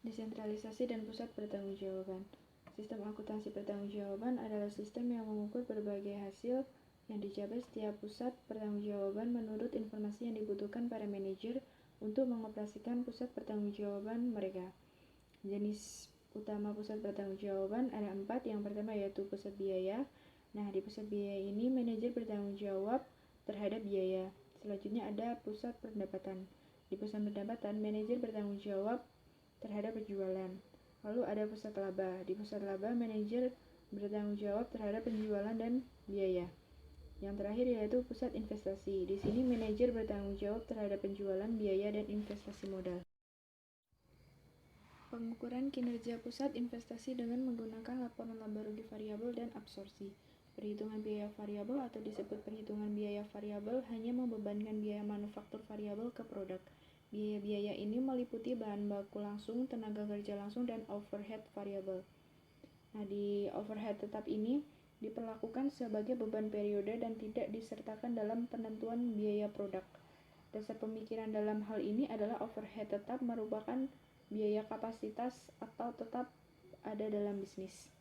Desentralisasi dan pusat pertanggungjawaban. Sistem akuntansi pertanggungjawaban adalah sistem yang mengukur berbagai hasil yang dicapai setiap pusat pertanggungjawaban menurut informasi yang dibutuhkan para manajer untuk mengoperasikan pusat pertanggungjawaban mereka. Jenis utama pusat pertanggungjawaban ada 4. Yang pertama yaitu pusat biaya. Nah, di pusat biaya ini manajer bertanggung jawab terhadap biaya. Selanjutnya ada pusat pendapatan. Di pusat pendapatan, manajer bertanggung jawab terhadap penjualan. Lalu ada pusat laba. Di pusat laba, manajer bertanggung jawab terhadap penjualan dan biaya. Yang terakhir yaitu pusat investasi. Di sini manajer bertanggung jawab terhadap penjualan, biaya, dan investasi modal. Pengukuran kinerja pusat investasi dengan menggunakan laporan laba rugi variabel dan absorpsi. Perhitungan biaya variabel atau disebut perhitungan biaya variabel hanya membebankan biaya manufaktur variabel ke produk. Biaya-biaya ini meliputi bahan baku langsung, tenaga kerja langsung, dan overhead variabel. Nah, di overhead tetap ini diperlakukan sebagai beban periode dan tidak disertakan dalam penentuan biaya produk. Dasar pemikiran dalam hal ini adalah overhead tetap merupakan biaya kapasitas atau tetap ada dalam bisnis.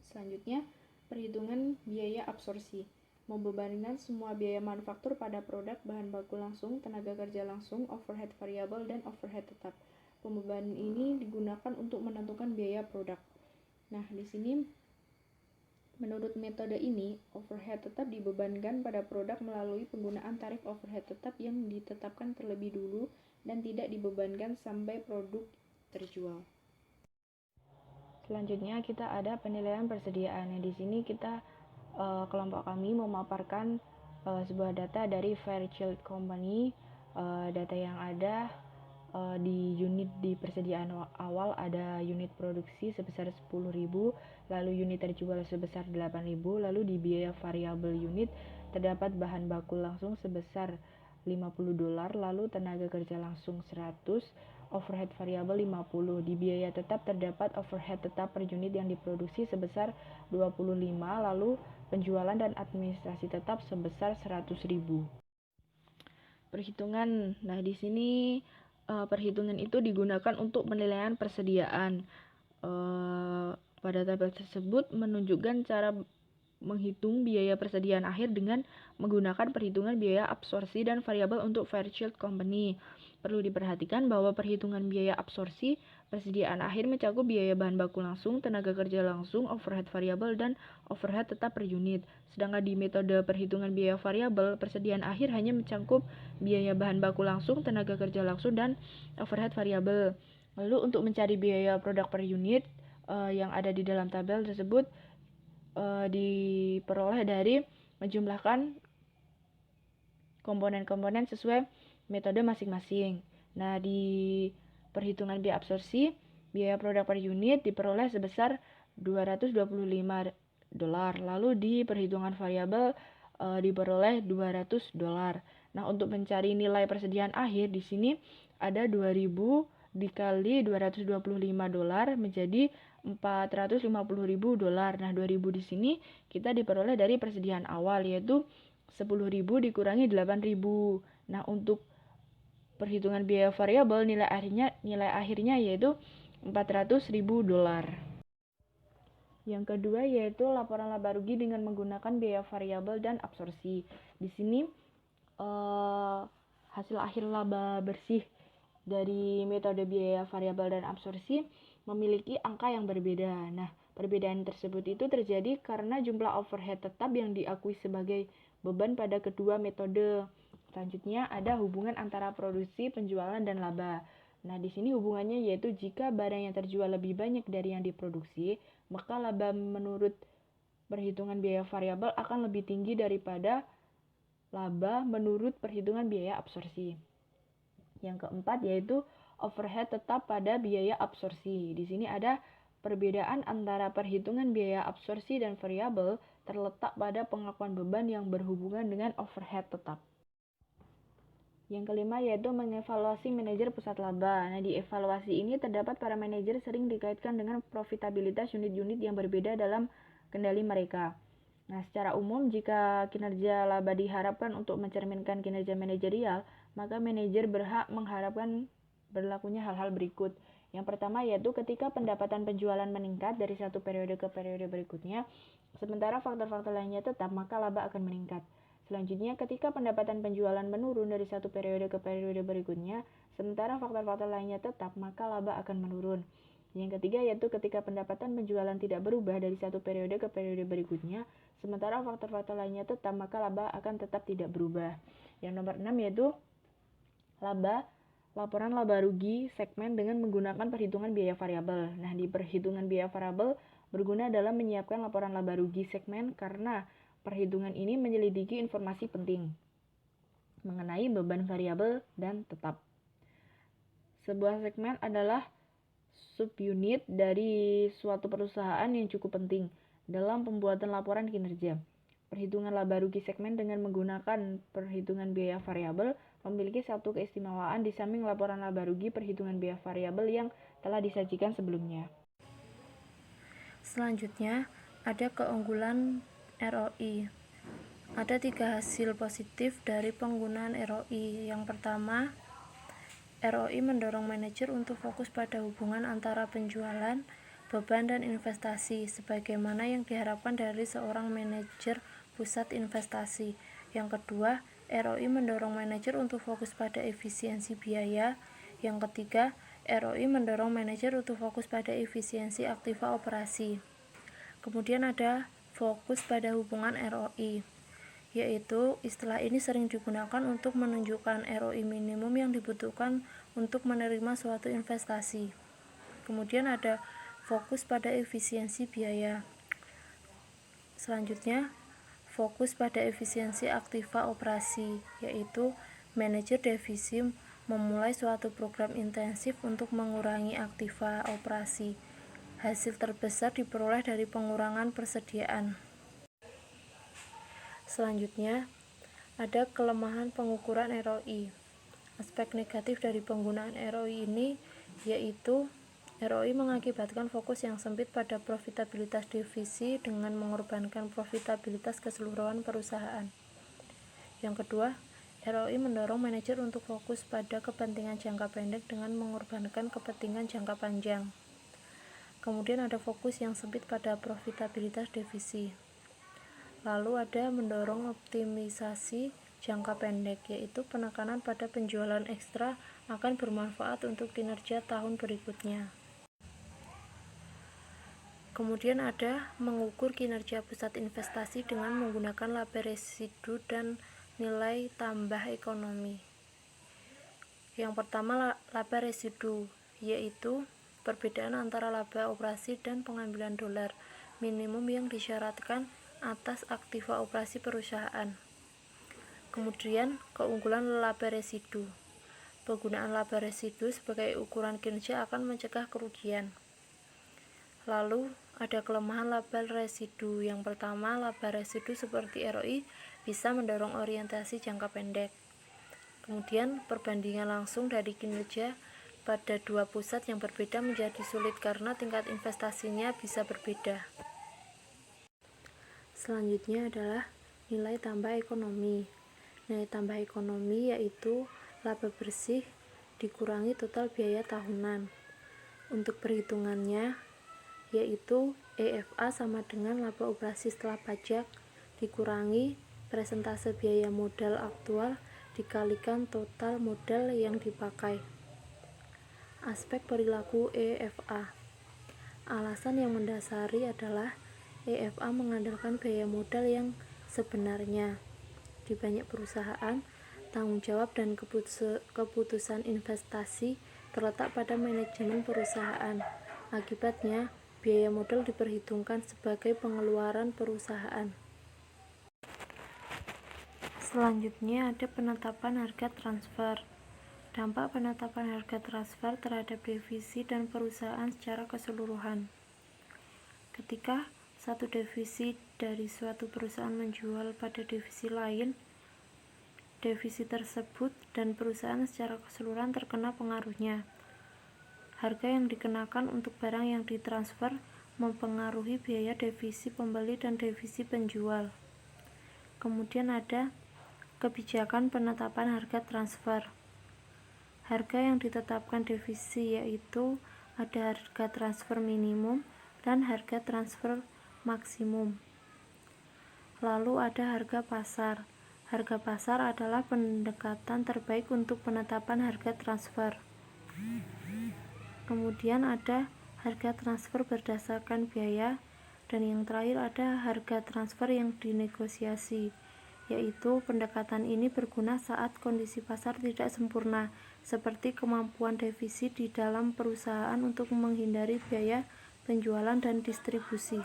Selanjutnya, perhitungan biaya absorpsi. Membebankan semua biaya manufaktur pada produk, bahan baku langsung, tenaga kerja langsung, overhead variabel, dan overhead tetap. Pembebanan ini digunakan untuk menentukan biaya produk. Nah, di sini menurut metode ini, overhead tetap dibebankan pada produk melalui penggunaan tarif overhead tetap yang ditetapkan terlebih dulu dan tidak dibebankan sampai produk terjual. Selanjutnya kita ada penilaian persediaan. Di sini kita kelompok kami memaparkan sebuah data dari Fairchild Company. Data yang ada di unit di persediaan awal ada unit produksi sebesar 10.000, lalu unit terjual sebesar 8.000, lalu di biaya variabel unit terdapat bahan baku langsung sebesar $50, lalu tenaga kerja langsung 100, overhead variabel 50. Di biaya tetap terdapat overhead tetap per unit yang diproduksi sebesar 25, lalu penjualan dan administrasi tetap sebesar 100.000. Perhitungan. Nah, di sini perhitungan itu digunakan untuk penilaian persediaan. Pada tabel tersebut menunjukkan cara menghitung biaya persediaan akhir dengan menggunakan perhitungan biaya absorpsi dan variabel untuk Fairchild Company. Perlu diperhatikan bahwa perhitungan biaya absorpsi persediaan akhir mencakup biaya bahan baku langsung, tenaga kerja langsung, overhead variabel, dan overhead tetap per unit. Sedangkan di metode perhitungan biaya variabel, persediaan akhir hanya mencakup biaya bahan baku langsung, tenaga kerja langsung, dan overhead variabel. Lalu untuk mencari biaya produk per unit yang ada di dalam tabel tersebut diperoleh dari menjumlahkan komponen-komponen sesuai metode masing-masing. Nah, di perhitungan biaya absorpsi, biaya produk per unit diperoleh sebesar $225. Lalu di perhitungan variabel diperoleh $200. Nah, untuk mencari nilai persediaan akhir di sini ada 2.000 dikali $225 menjadi $450.000. Nah, 2.000 di sini kita diperoleh dari persediaan awal yaitu 10.000 dikurangi 8.000. Nah, untuk perhitungan biaya variabel nilai akhirnya yaitu $400.000. Yang kedua yaitu laporan laba rugi dengan menggunakan biaya variabel dan absorpsi. Di sini hasil akhir laba bersih dari metode biaya variabel dan absorpsi memiliki angka yang berbeda. Nah, perbedaan tersebut itu terjadi karena jumlah overhead tetap yang diakui sebagai beban pada kedua metode. Selanjutnya ada hubungan antara produksi, penjualan, dan laba. Nah, di sini hubungannya yaitu jika barang yang terjual lebih banyak dari yang diproduksi, maka laba menurut perhitungan biaya variabel akan lebih tinggi daripada laba menurut perhitungan biaya absorpsi. Yang keempat yaitu overhead tetap pada biaya absorpsi. Di sini ada perbedaan antara perhitungan biaya absorpsi dan variabel terletak pada pengakuan beban yang berhubungan dengan overhead tetap. Yang kelima yaitu mengevaluasi manajer pusat laba. Nah, di evaluasi ini terdapat para manajer sering dikaitkan dengan profitabilitas unit-unit yang berbeda dalam kendali mereka. Nah, secara umum jika kinerja laba diharapkan untuk mencerminkan kinerja manajerial, maka manajer berhak mengharapkan berlakunya hal-hal berikut. Yang pertama yaitu ketika pendapatan penjualan meningkat dari satu periode ke periode berikutnya, sementara faktor-faktor lainnya tetap, maka laba akan meningkat. Selanjutnya, ketika pendapatan penjualan menurun dari satu periode ke periode berikutnya, sementara faktor-faktor lainnya tetap, maka laba akan menurun. Yang ketiga yaitu ketika pendapatan penjualan tidak berubah dari satu periode ke periode berikutnya, sementara faktor-faktor lainnya tetap, maka laba akan tetap tidak berubah. Yang nomor 6 yaitu laporan laba rugi segmen dengan menggunakan perhitungan biaya variabel. Nah, di perhitungan biaya variabel berguna dalam menyiapkan laporan laba rugi segmen karena perhitungan ini menyelidiki informasi penting mengenai beban variabel dan tetap. Sebuah segmen adalah subunit dari suatu perusahaan yang cukup penting dalam pembuatan laporan kinerja. Perhitungan laba rugi segmen dengan menggunakan perhitungan biaya variabel memiliki satu keistimewaan di samping laporan laba rugi perhitungan biaya variabel yang telah disajikan sebelumnya. Selanjutnya, ada keunggulan ROI. Ada 3 hasil positif dari penggunaan ROI. Yang pertama, ROI mendorong manajer untuk fokus pada hubungan antara penjualan, beban, dan investasi, sebagaimana yang diharapkan dari seorang manajer pusat investasi. Yang kedua, ROI mendorong manajer untuk fokus pada efisiensi biaya. Yang ketiga, ROI mendorong manajer untuk fokus pada efisiensi aktiva operasi. Kemudian ada fokus pada hubungan ROI, yaitu istilah ini sering digunakan untuk menunjukkan ROI minimum yang dibutuhkan untuk menerima suatu investasi. Kemudian ada fokus pada efisiensi biaya. Selanjutnya, fokus pada efisiensi aktiva operasi, yaitu manajer divisi memulai suatu program intensif untuk mengurangi aktiva operasi. Hasil terbesar diperoleh dari pengurangan persediaan. Selanjutnya, ada kelemahan pengukuran ROI. Aspek negatif dari penggunaan ROI ini yaitu ROI mengakibatkan fokus yang sempit pada profitabilitas divisi dengan mengorbankan profitabilitas keseluruhan perusahaan. Yang kedua, ROI mendorong manajer untuk fokus pada kepentingan jangka pendek dengan mengorbankan kepentingan jangka panjang. Kemudian ada fokus yang sempit pada profitabilitas divisi. Lalu ada mendorong optimisasi jangka pendek, yaitu penekanan pada penjualan ekstra akan bermanfaat untuk kinerja tahun berikutnya. Kemudian ada mengukur kinerja pusat investasi dengan menggunakan laba residu dan nilai tambah ekonomi. Yang pertama, laba residu, yaitu perbedaan antara laba operasi dan pengambilan dolar minimum yang disyaratkan atas aktiva operasi perusahaan. Kemudian, keunggulan laba residu. Penggunaan laba residu sebagai ukuran kinerja akan mencegah kerugian. Lalu, ada kelemahan laba residu. Yang pertama, laba residu seperti ROI bisa mendorong orientasi jangka pendek. Kemudian, perbandingan langsung dari kinerja pada dua pusat yang berbeda menjadi sulit karena tingkat investasinya bisa berbeda. Selanjutnya adalah nilai tambah ekonomi. Nilai tambah ekonomi yaitu laba bersih dikurangi total biaya tahunan. Untuk perhitungannya, yaitu EFA sama dengan laba operasi setelah pajak dikurangi persentase biaya modal aktual dikalikan total modal yang dipakai. Aspek perilaku EFA. Alasan yang mendasari adalah EFA mengandalkan biaya modal yang sebenarnya. Di banyak perusahaan, tanggung jawab dan keputusan investasi terletak pada manajemen perusahaan. Akibatnya, biaya modal diperhitungkan sebagai pengeluaran perusahaan. Selanjutnya ada penetapan harga transfer. Dampak penetapan harga transfer terhadap divisi dan perusahaan secara keseluruhan. Ketika satu divisi dari suatu perusahaan menjual pada divisi lain, divisi tersebut dan perusahaan secara keseluruhan terkena pengaruhnya. Harga yang dikenakan untuk barang yang ditransfer mempengaruhi biaya divisi pembeli dan divisi penjual. Kemudian ada kebijakan penetapan harga transfer. Harga yang ditetapkan divisi yaitu ada harga transfer minimum dan harga transfer maksimum. Lalu ada harga pasar. Harga pasar adalah pendekatan terbaik untuk penetapan harga transfer. Kemudian ada harga transfer berdasarkan biaya, dan yang terakhir ada harga transfer yang dinegosiasi, yaitu pendekatan ini berguna saat kondisi pasar tidak sempurna, seperti kemampuan defisit di dalam perusahaan untuk menghindari biaya penjualan dan distribusi.